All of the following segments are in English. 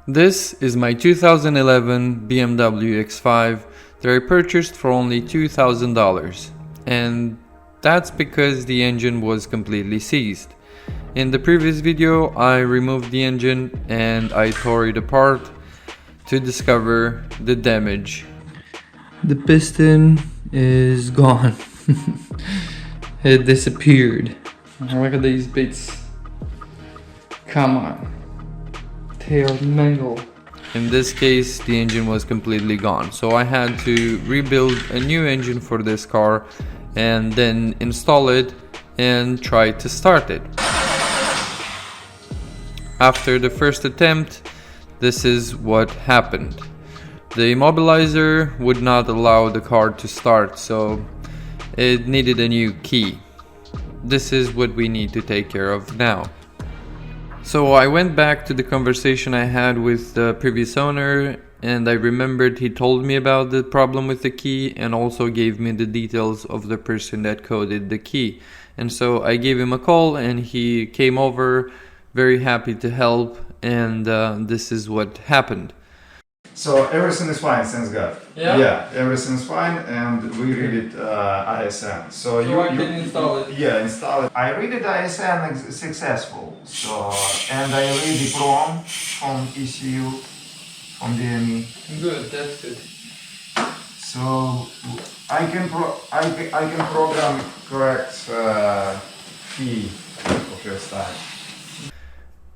This is my 2011 BMW X5 that I purchased for only $2,000, and that's because the engine was completely seized. In the previous video I removed the engine and I tore it apart to discover the damage. The piston is gone. It disappeared. Look at these bits. Come on. They are mangled. In this case, the engine was completely gone, so I had to rebuild a new engine for this car and then install it and try to start it. After the first attempt, this is what happened. The immobilizer would not allow the car to start, so it needed a new key. This is what we need to take care of now. So I went back to the conversation I had with the previous owner, and I remembered he told me about the problem with the key and also gave me the details of the person that coded the key. And so I gave him a call and he came over, very happy to help, and this is what happened. So everything is fine, thanks God. Yeah? Yeah, everything is fine, and we read it ISN. So I can install it. Yeah, install it. I read it ISN successful. So, and I read the PROM from ECU, from DME. Good, that's good. So I can program correct key for first time.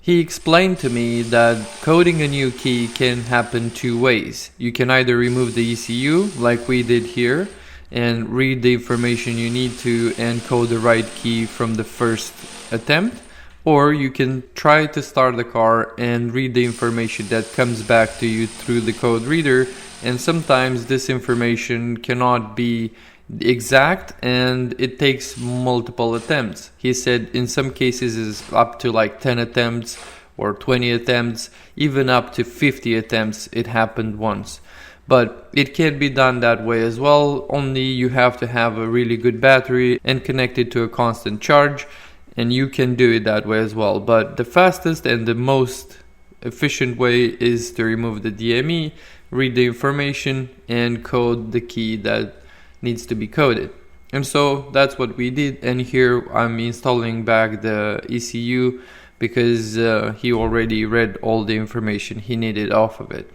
He explained to me that coding a new key can happen two ways. You can either remove the ECU, like we did here, and read the information you need to and code the right key from the first attempt, or you can try to start the car and read the information that comes back to you through the code reader, and sometimes this information cannot be exact and it takes multiple attempts. He said in some cases it's up to like 10 attempts or 20 attempts, even up to 50 attempts it happened once. But it can be done that way as well, only you have to have a really good battery and connect it to a constant charge, and you can do it that way as well. But the fastest and the most efficient way is to remove the DME, read the information and code the key that needs to be coded. And so that's what we did, and here I'm installing back the ECU because he already read all the information he needed off of it.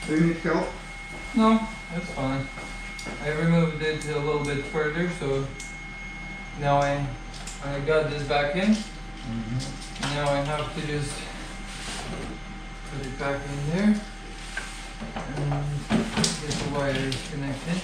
Do you need help? No, that's fine. I removed it a little bit further, so now I got this back in. Now I have to just put it back in there and get the wires connected.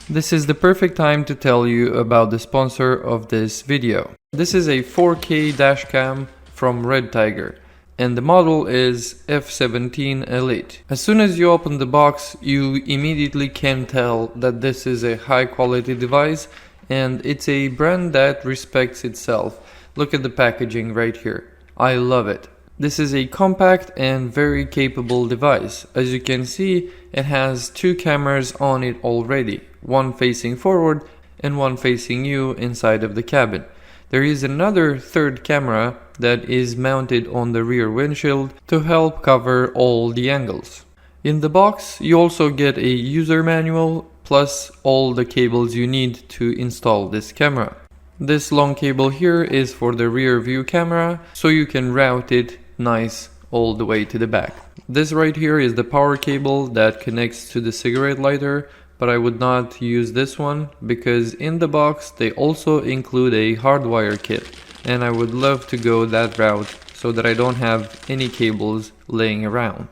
This is the perfect time to tell you about the sponsor of this video. This is a 4K dashcam from Redtiger, and the model is F17 Elite. As soon as you open the box, you immediately can tell that this is a high quality device, and it's a brand that respects itself. Look at the packaging right here. I love it. This is a compact and very capable device. As you can see, it has two cameras on it already, one facing forward and one facing you inside of the cabin. There is another third camera that is mounted on the rear windshield to help cover all the angles. In the box, you also get a user manual plus all the cables you need to install this camera. This long cable here is for the rear view camera, so you can route it nice all the way to the back. This right here is the power cable that connects to the cigarette lighter, but I would not use this one because in the box they also include a hardwire kit, and I would love to go that route so that I don't have any cables laying around.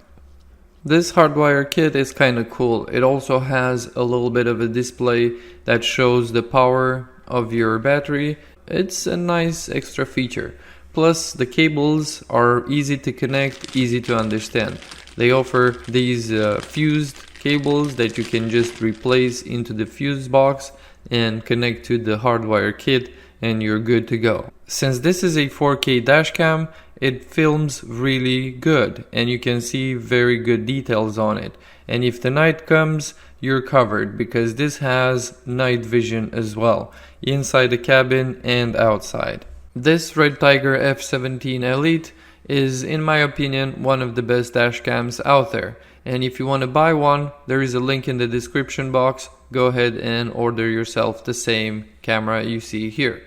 This hardwire kit is kind of cool. It also has a little bit of a display that shows the power of your battery. It's a nice extra feature. Plus the cables are easy to connect, easy to understand. They offer these fused cables that you can just replace into the fuse box and connect to the hardwire kit, and you're good to go. Since this is a 4K dashcam, it films really good and you can see very good details on it. And if the night comes, you're covered because this has night vision as well, inside the cabin and outside. This Redtiger F17 Elite is, in my opinion, one of the best dash cams out there. And if you want to buy one, there is a link in the description box. Go ahead and order yourself the same camera you see here.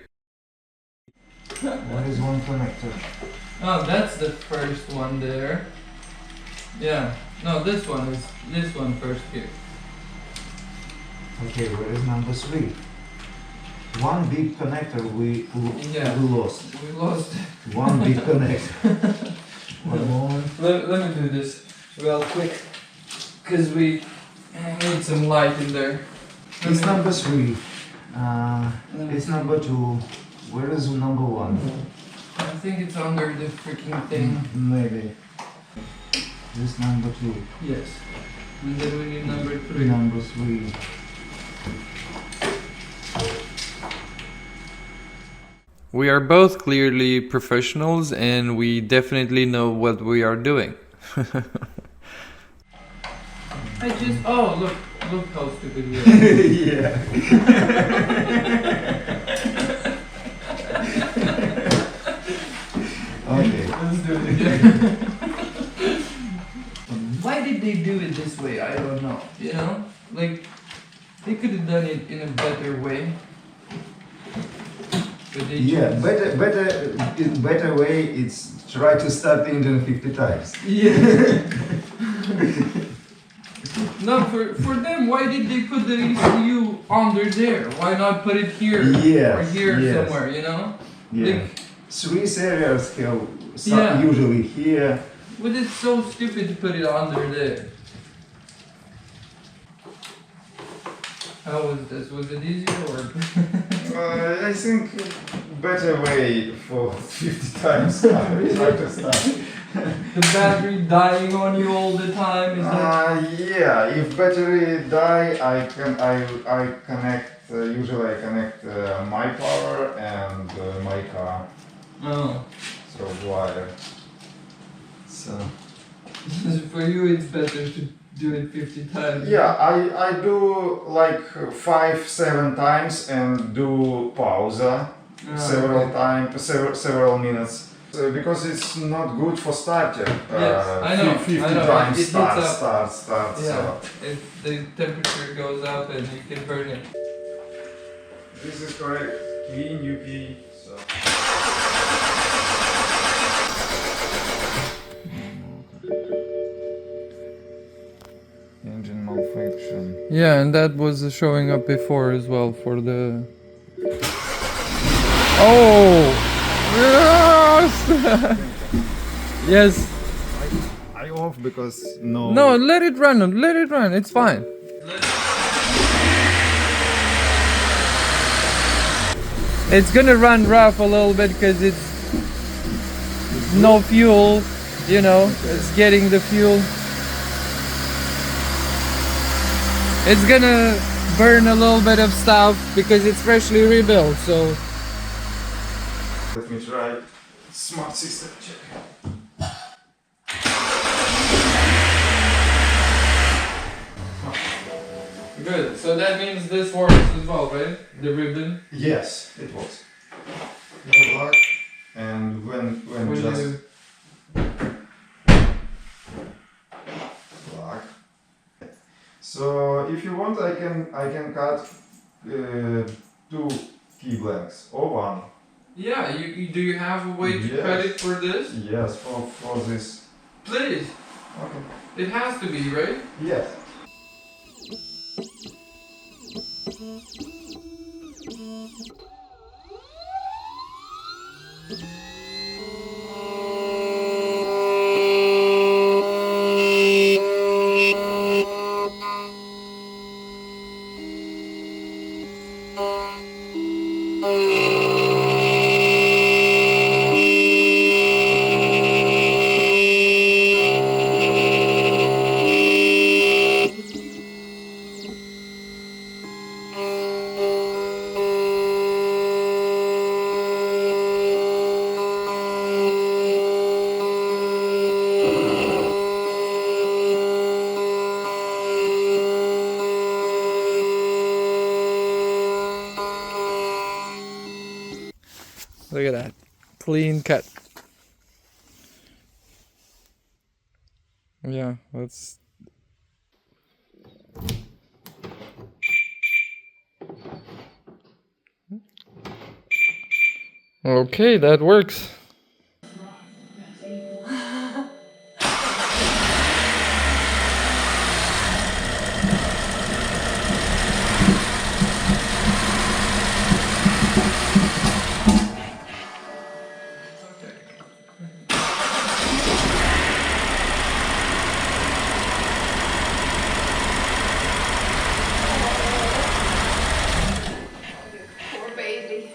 What is one connector? Oh, that's the first one there. Yeah. No, this one first here. Okay, where is number 3? One big connector we lost. We lost. One big connector. One moment. Let me do this real quick, because we need some light in there. It's number 3. It's number 2. Where is number 1? I think it's under the freaking thing. Maybe. This number 2. Yes. And then we need number 3. Number 3. We are both clearly professionals and we definitely know what we are doing. Look how stupid we are. Yeah. Okay. Let's do it again. Why did they do it this way? I don't know. You know? Like, they could have done it in a better way. But they better way it's try to start the engine 50 times. Yeah. No, for them, why did they put the ECU under there? Why not put it here or here somewhere, you know? Yeah. Like, 3 serials have usually here. but it's so stupid to put it under there. How was this? Was it easier or? I think better way for 50 times try to start. The battery dying on you all the time, is that? Yeah, if battery die, I connect, usually I connect my power and my car. Oh. So wire. So. For you it's better to do it 50 times. Yeah, I do like 5-7 times and do pause several minutes. Because it's not good for starter. Yes, I know. 50 I know. times It start. Yeah, So. if the temperature goes up and you can burn it. This is correct. Clean UP. So. Engine malfunction. Yeah, and that was showing up before as well for the... Oh! Yes! Yes. I off because no. No, let it run, it's fine. It's gonna run rough a little bit because it's no fuel, you know, it's getting the fuel. It's gonna burn a little bit of stuff because it's freshly rebuilt, so... Let me try smart system check. Good, so that means this works as well, right? The ribbon? Yes, it works. Good luck. And when just luck. So if you want, I can cut 2 key blanks or 1. Yeah, do you have a way to cut it for this? Yes, for this. Please. Okay. It has to be, right? Yes. clean cut. Yeah, that's... Okay, that works. Poor baby.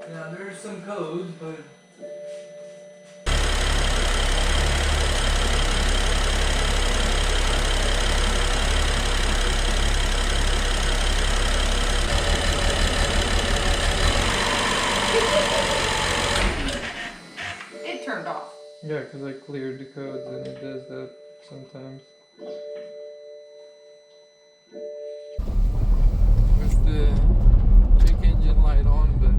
Yeah, there's some codes, but... It turned off. Yeah, because I cleared the codes and it does that sometimes. With the check engine light on, but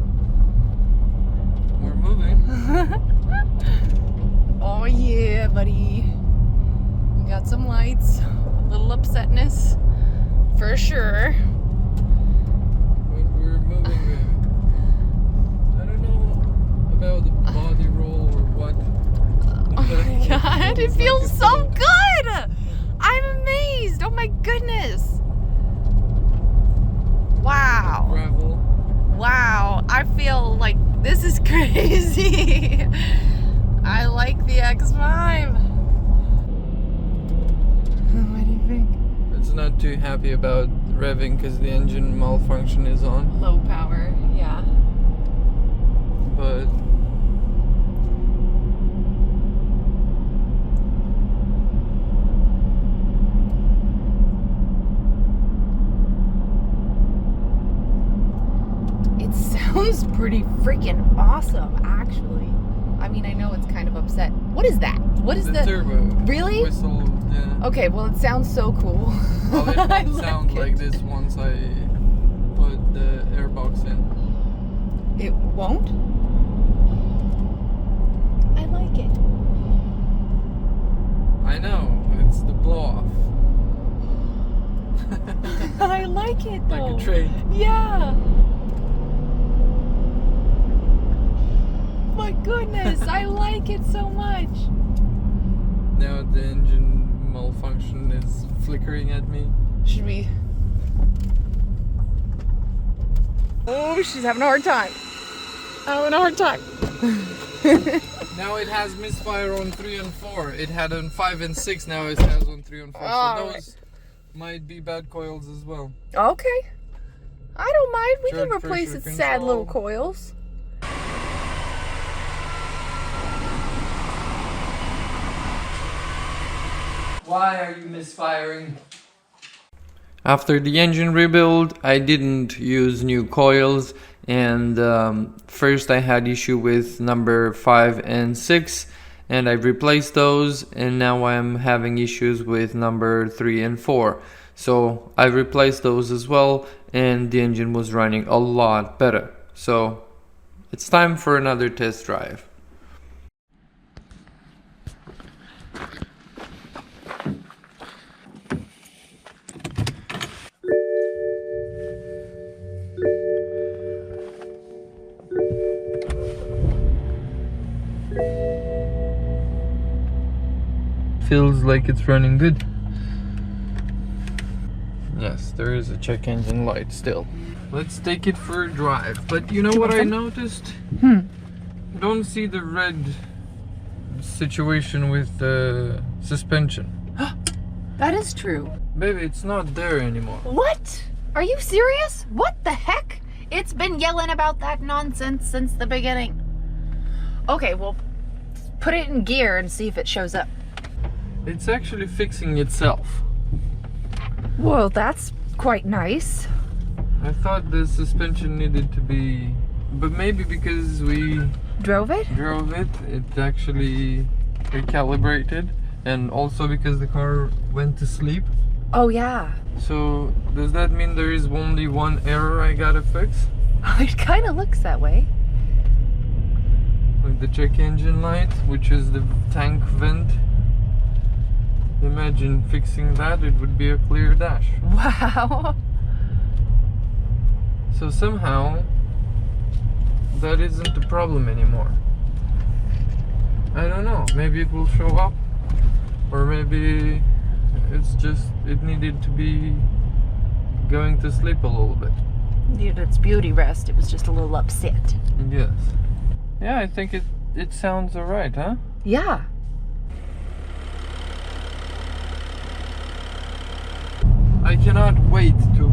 we're moving. Oh yeah, buddy. You got some lights. A little upsetness. For sure. But we're moving, baby. I don't know about the body roll or what. Oh my god, it feels so good! I'm amazed! Oh my goodness! Wow. Gravel. Wow, I feel like this is crazy. I like the X5. What do you think? It's not too happy about revving because the engine malfunction is on, Low power, yeah. but It sounds pretty freaking awesome, actually. I mean, I know it's kind of upset. What is that? What is the the... turbo Really? whistle, yeah. Okay, well, it sounds so cool. Well, it I won't sound like like it. this once I put the airbox in. It won't? I like it. I know, it's the blow off. I like it, though. Like a train. Yeah. My goodness, I like it so much. Now the engine malfunction is flickering at me. Should we? Oh, she's having a hard time. Having a hard time. Now it has misfire on 3 and 4. It had on 5 and 6, now it has on 3 and 4. So All those might be bad coils as well. Okay. I don't mind. We can Charge replace pressure its sad little control. coils. Why are you misfiring? After the engine rebuild, I didn't use new coils, and first I had issue with number 5 and 6, and I replaced those, and now I'm having issues with number 3 and 4. So I replaced those as well, and the engine was running a lot better. So it's time for another test drive. Feels like it's running good. Yes, there is a check engine light still. Let's take it for a drive. But you know what I noticed? I don't see the red situation with the suspension. That is true. Baby, it's not there anymore. What? Are you serious? What the heck? It's been yelling about that nonsense since the beginning. Okay, well, put it in gear and see if it shows up. It's actually fixing itself. Well, that's quite nice. I thought the suspension needed to be... But maybe because we Drove it? drove it, it actually recalibrated. And also because the car went to sleep. Oh, yeah. So, does that mean there is only one error I gotta fix? It kind of looks that way. Like the check engine light, which is the tank vent. Imagine fixing that, it would be a clear dash. Wow. So somehow that isn't a problem anymore. I don't know, maybe it will show up, or maybe it's just it needed to be going to sleep a little bit. Needed its beauty rest. It was just a little upset. Yes. Yeah, I think it sounds alright, huh? Yeah. I cannot wait to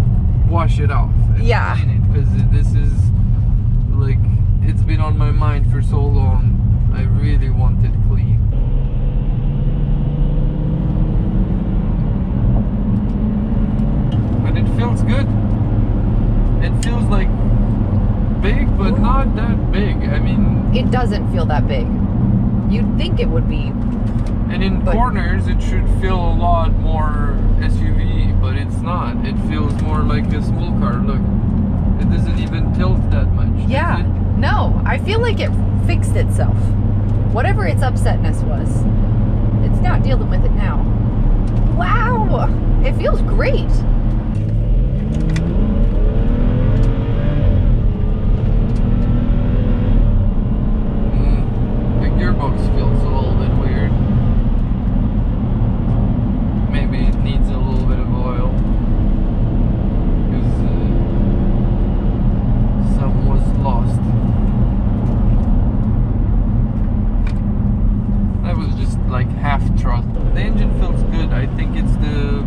wash it off and Yeah. clean it, because this is like, it's been on my mind for so long. I really want it clean. But it feels good. It feels like big, but not that big. I mean, It doesn't feel that big. You'd think it would be. and in But- corners it should feel a lot more SUV, but it's not. It feels more like a small car. Look, it doesn't even tilt that much. does Yeah. it? No, I feel like it fixed itself. Whatever its upsetness was, it's not dealing with it now. Wow. It feels great. The gearbox feels a little bit weird. Maybe it needs a little bit of oil, because some was lost. That was just like half throttle. The engine feels good. I think it's the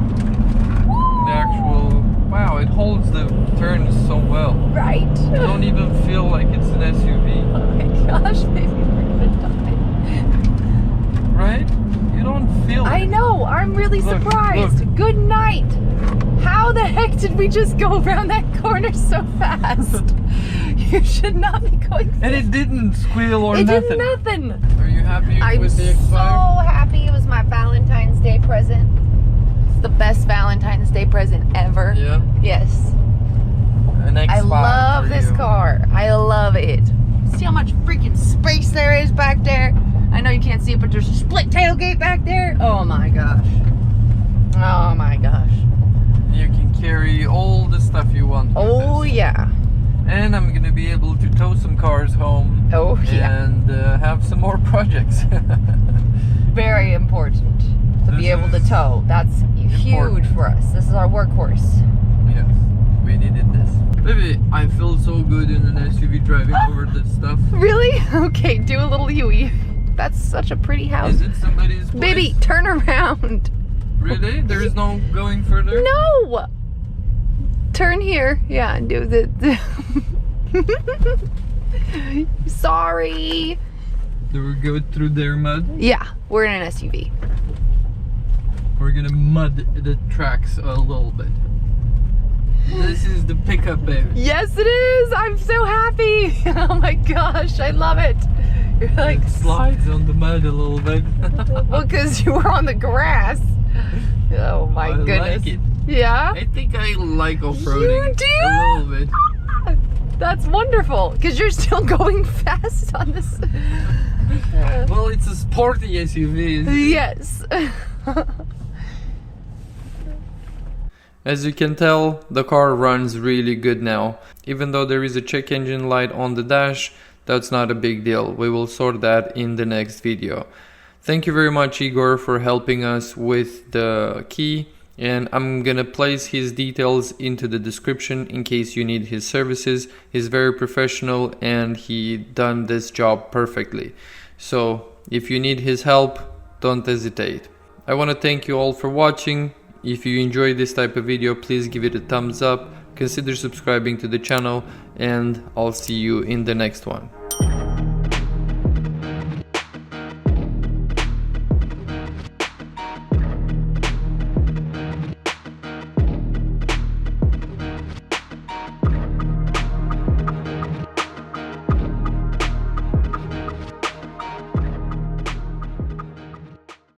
actual. Wow, it holds the turns so well. Right. I don't even feel like it's an SUV. Oh my gosh, maybe we're gonna die. Right? You don't feel I it. know, I'm really Look, surprised. look. Good night. How the heck did we just go around that corner so fast? You should not be going And it didn't squeal or It nothing. did nothing. Are you happy I'm with the so X5? happy. It was my Valentine's Day present. It's the best Valentine's Day present ever. Yeah. Yes. An X5. I love for this you. car. I love it. See how much freaking space there is back there? I know you can't see it, but there's a split tailgate back there. Oh my gosh. Oh my gosh. You can carry all the stuff you want. with Oh this. yeah. And I'm gonna be able to tow some cars home. Oh yeah. And have some more projects. Very important to be This able to is tow. That's huge important. for us. This is our workhorse. Yes, we needed this. Baby, I feel so good in an SUV driving over this stuff. Really? Okay, do a little Huey. That's such a pretty house. Is it somebody's place? Baby, turn around. Really? There is no going further? No! Turn here. Yeah, and do the... Sorry. Do we go through their mud? Yeah, we're in an SUV. We're gonna mud the tracks a little bit. This is the pickup, baby. Yes, it is. I'm so happy. Oh my gosh, I love it. You're like, It slides on the mud a little bit. well, because you were on the grass. Oh my I goodness. like it. Yeah? I think I like off-roading You do? a little bit. That's wonderful, because you're still going fast on this. Well, it's a sporty SUV. isn't it? Yes. As you can tell, the car runs really good now. Even though there is a check engine light on the dash, that's not a big deal. We will sort that in the next video. Thank you very much, Igor, for helping us with the key. And I'm gonna place his details into the description in case you need his services. He's very professional and he done this job perfectly. So if you need his help, don't hesitate. I want to thank you all for watching. If you enjoy this type of video, please give it a thumbs up, consider subscribing to the channel, and I'll see you in the next one.